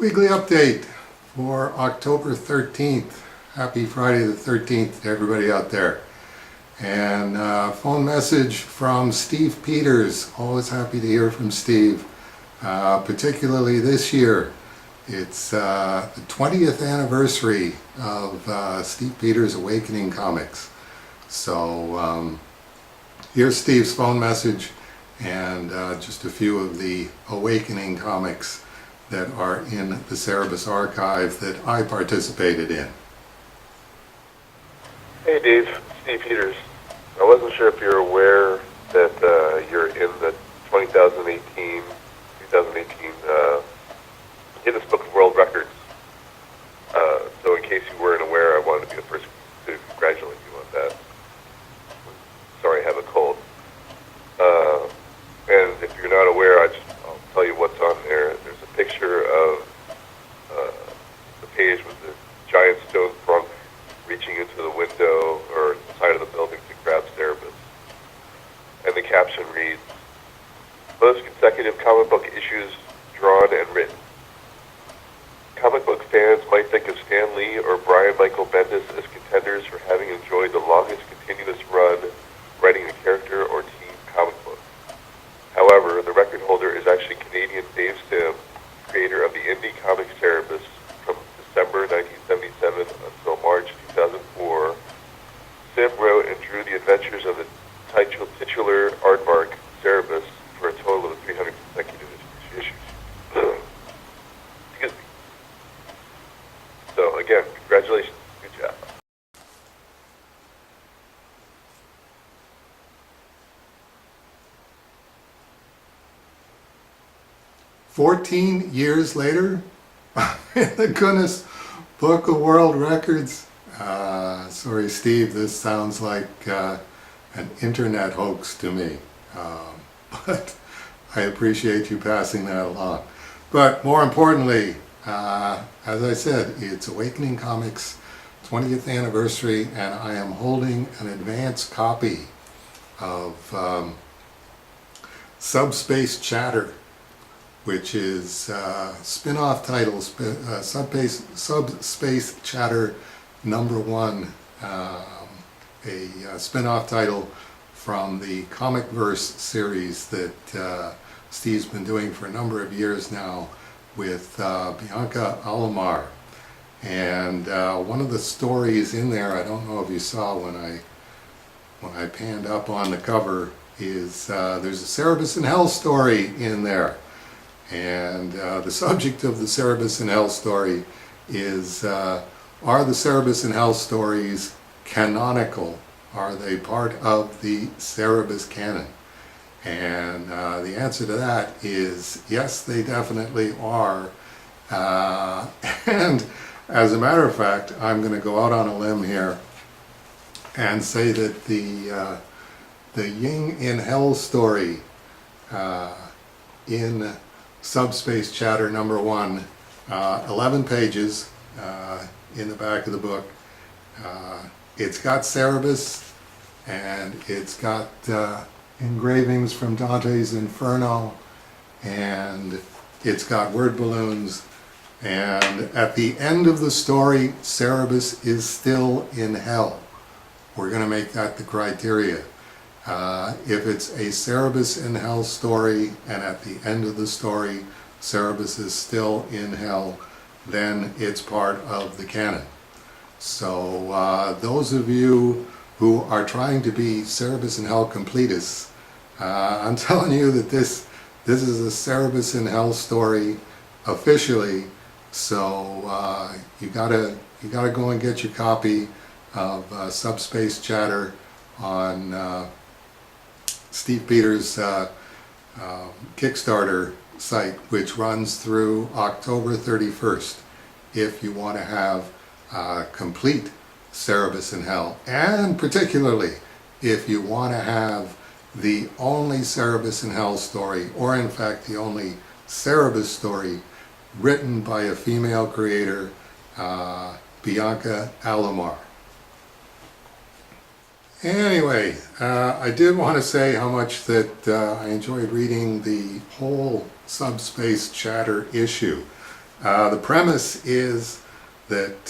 Weekly update for October 13th. Happy Friday the 13th to everybody out there. And phone message from Steve Peters. Always happy to hear from Steve, particularly this year. It's the 20th anniversary of Steve Peters' Awakening Comics. So here's Steve's phone message and just a few of the Awakening comics that are in the Cerebus archive that I participated in. Hey Dave, Steve Peters. I wasn't sure if you're aware that you're in the 2018 Guinness Book of World Records. So in case you weren't aware, I wanted to be the first to congratulate you on that. Sorry, I have a cold. And if you're not aware, I'll tell you what's on there. There's a picture of the page with the giant stone trunk reaching into the window or side of the building to grab Cerebus. And the caption reads, "Most consecutive comic book issues drawn and written." Comic book fans might think of Stan Lee or Brian Michael Bendis as contenders for having enjoyed the longest continuous run writing a character or team comic book. However, the record holder is actually Canadian Dave Sim, creator of the indie comic Cerebus from December 1977 until March 2004. Sim wrote and drew the adventures of the titular aardvark Cerebus for a total of 300 consecutive issues. Excuse me. So again, congratulations. Good job. "14 years later, in the Guinness Book of World Records." Sorry, Steve, this sounds like an internet hoax to me. But I appreciate you passing that along. But more importantly, as I said, it's Awakening Comics 20th anniversary, and I am holding an advance copy of Subspace Chatter, which is spin-off titles, Subspace Chatter #1, a spin-off title from the Comicverse series that Steve's been doing for a number of years now with Bianca Alomar. And one of the stories in there, I don't know if you saw when I panned up on the cover, is there's a Cerebus in Hell story in there. And the subject of the Cerebus in Hell story is, are the Cerebus in Hell stories canonical? Are they part of the Cerebus canon? And the answer to that is yes, they definitely are. And as a matter of fact, I'm going to go out on a limb here and say that the Yin in Hell story in Subspace Chatter #1, 11 pages in the back of the book. It's got Cerebus, and it's got engravings from Dante's Inferno, and it's got word balloons, and at the end of the story, Cerebus is still in hell. We're going to make that the criteria. If it's a Cerebus in Hell story, and at the end of the story Cerebus is still in hell, then it's part of the canon. So those of you who are trying to be Cerebus in Hell completists, I'm telling you that this is a Cerebus in Hell story officially. So you gotta go and get your copy of Subspace Chatter on Steve Peters' Kickstarter site, which runs through October 31st, if you want to have complete Cerebus in Hell, and particularly if you want to have the only Cerebus in Hell story, or in fact the only Cerebus story written by a female creator, Bianca Alomar. Anyway, I did want to say how much that I enjoyed reading the whole Subspace Chatter issue. The premise is that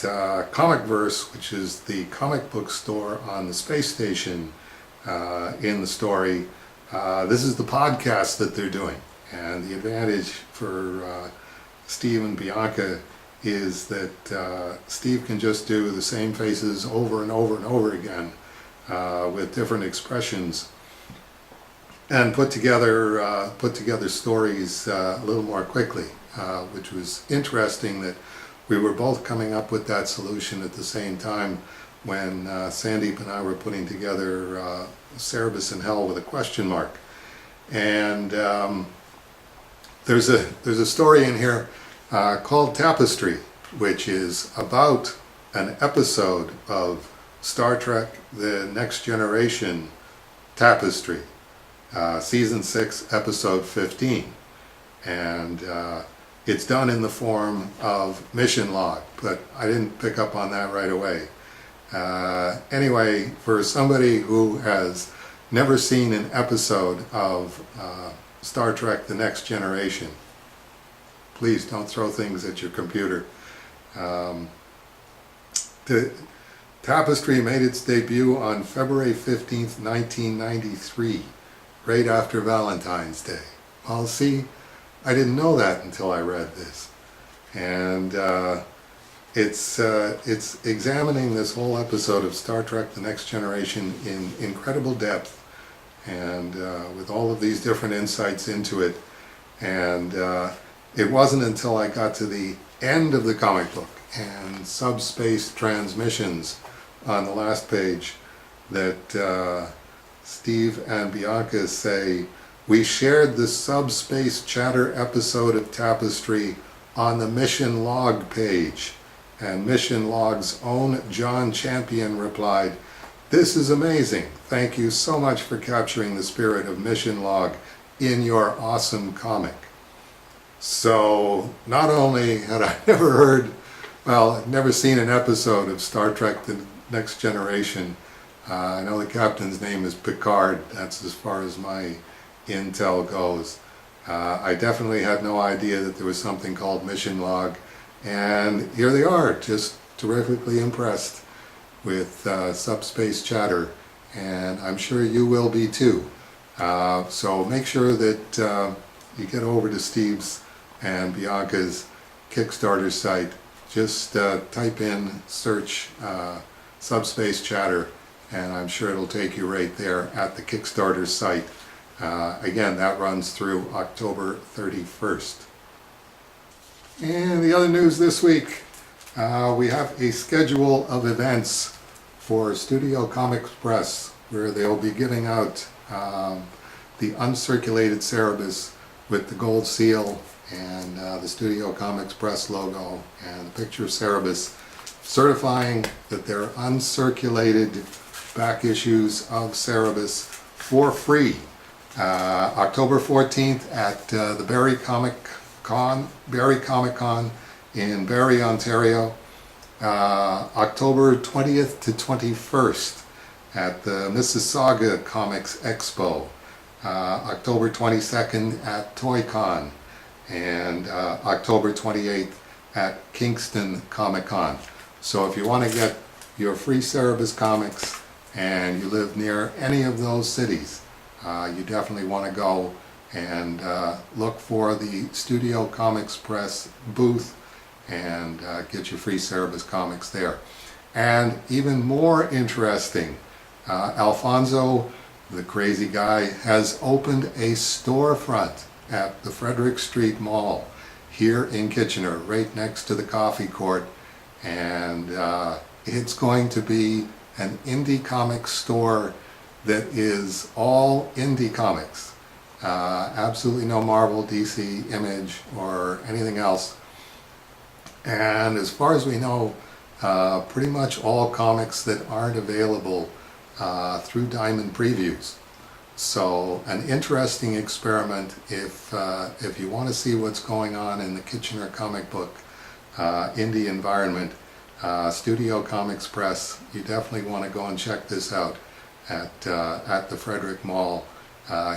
Comicverse, which is the comic book store on the space station in the story, this is the podcast that they're doing. And the advantage for Steve and Bianca is that Steve can just do the same faces over and over and over again with different expressions, and put together stories a little more quickly, which was interesting that we were both coming up with that solution at the same time when Sandeep and I were putting together Cerebus in Hell with a question mark. And there's a story in here called Tapestry, which is about an episode of Star Trek The Next Generation Tapestry, Season 6, Episode 15. And it's done in the form of mission log, but I didn't pick up on that right away. Anyway, for somebody who has never seen an episode of Star Trek The Next Generation, please don't throw things at your computer. The Tapestry made its debut on February 15th, 1993, right after Valentine's Day. Well, see, I didn't know that until I read this. And it's examining this whole episode of Star Trek The Next Generation in incredible depth, and with all of these different insights into it. And it wasn't until I got to the end of the comic book and Subspace Transmissions on the last page that Steve and Bianca say, "We shared the Subspace Chatter episode of Tapestry on the Mission Log page." And Mission Log's own John Champion replied, "This is amazing. Thank you so much for capturing the spirit of Mission Log in your awesome comic." So not only had I never seen an episode of Star Trek The Next Generation. I know the captain's name is Picard. That's as far as my intel goes. I definitely had no idea that there was something called Mission Log. And here they are, just terrifically impressed with Subspace Chatter. And I'm sure you will be too. So make sure that you get over to Steve's and Bianca's Kickstarter site. Just type in, search Subspace Chatter, and I'm sure it'll take you right there at the Kickstarter site. Again, that runs through October 31st. And the other news this week, we have a schedule of events for Studio Comics Press, where they'll be giving out the uncirculated Cerebus with the gold seal and the Studio Comics Press logo and the picture of Cerebus, certifying that they're uncirculated back issues of Cerebus for free. October 14th at the Barrie Comic Con in Barrie, Ontario. October 20th to 21st at the Mississauga Comics Expo. October 22nd at ToyCon, and October 28th at Kingston Comic Con. So if you want to get your free Cerebus comics and you live near any of those cities, you definitely want to go and look for the Studio Comics Press booth and get your free Cerebus comics there. And even more interesting, Alfonso, the crazy guy, has opened a storefront at the Frederick Street Mall here in Kitchener, right next to the coffee court. And it's going to be an indie comic store that is all indie comics. Absolutely no Marvel, DC, Image, or anything else. And as far as we know, pretty much all comics that aren't available through Diamond Previews. So an interesting experiment if you want to see what's going on in the Kitchener comic book indie environment. Studio Comics Press, you definitely want to go and check this out at the Frederick Mall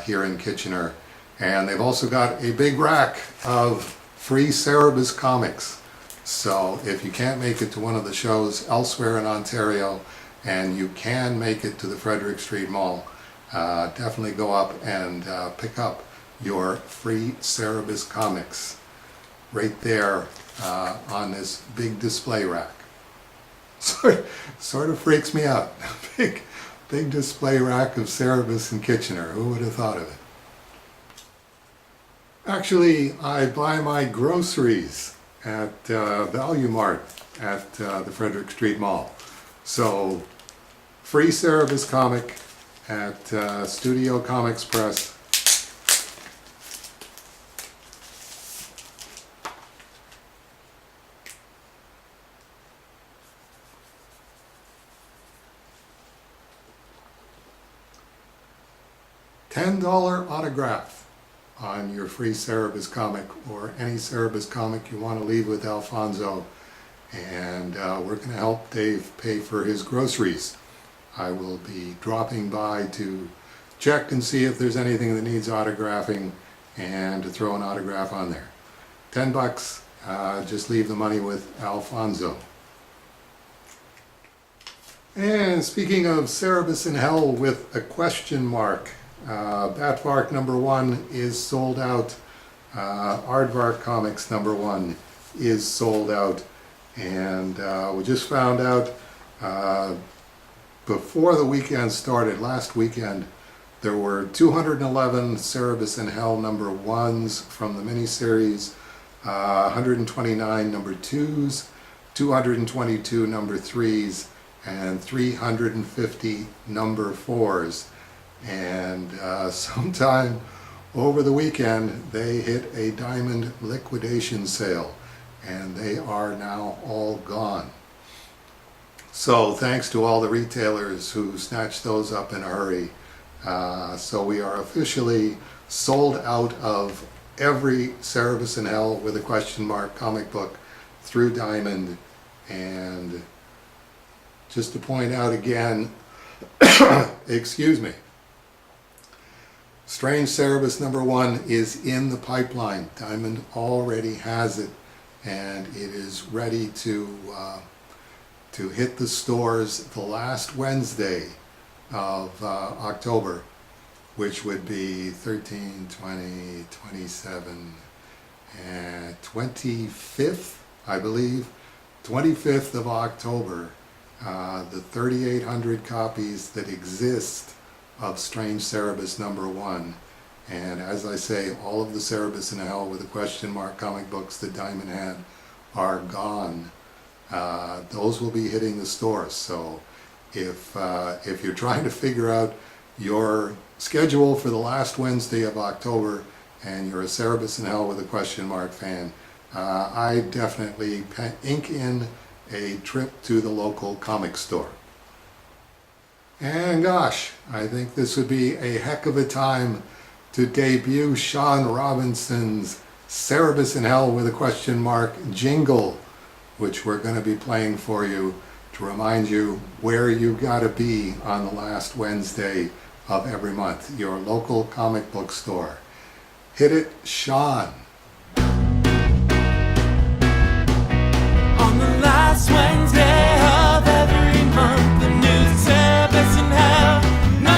here in Kitchener. And they've also got a big rack of free Cerebus comics. So if you can't make it to one of the shows elsewhere in Ontario and you can make it to the Frederick Street Mall, definitely go up and pick up your free Cerebus comics right there on this big display rack. Sort of freaks me out. Big display rack of Cerebus in Kitchener. Who would have thought of it? Actually, I buy my groceries at Value Mart at the Frederick Street Mall. So, free Cerebus comic at Studio Comics Press. $10 autograph on your free Cerebus comic, or any Cerebus comic you want to leave with Alfonso, and we're going to help Dave pay for his groceries. I will be dropping by to check and see if there's anything that needs autographing and to throw an autograph on there. $10, just leave the money with Alfonso. And speaking of Cerebus in Hell with a question mark, Batvark #1 is sold out. Aardvark Comics #1 is sold out. And we just found out before the weekend started, last weekend, there were 211 Cerebus in Hell #1s from the miniseries, 129 #2s, 222 #3s, and 350 #4s. And sometime over the weekend they hit a diamond liquidation sale, and they are now all gone. So thanks to all the retailers who snatched those up in a hurry. So we are officially sold out of every Cerebus in Hell with a question mark comic book through Diamond. And just to point out again, excuse me, Strange Cerebus #1 is in the pipeline. Diamond already has it, and it is ready to hit the stores the last Wednesday of October, which would be 13, 20, 27, and 25th, I believe. 25th of October, the 3,800 copies that exist of Strange Cerebus #1, and as I say, all of the Cerebus in Hell with a question mark comic books that Diamond had are gone. Those will be hitting the stores. So if you're trying to figure out your schedule for the last Wednesday of October and you're a Cerebus in Hell with a question mark fan, I definitely ink in a trip to the local comic store. And gosh, I think this would be a heck of a time to debut Sean Robinson's Cerebus in Hell with a question mark Jingle, which we're going to be playing for you to remind you where you gotta be on the last Wednesday of every month, your local comic book store. Hit it, Sean. On the last Wednesday of every month, the new Cerebus in Hell #1.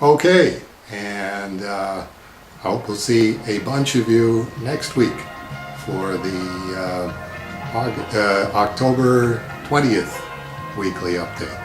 Okay, and I hope we'll see a bunch of you next week for the October 20th weekly update.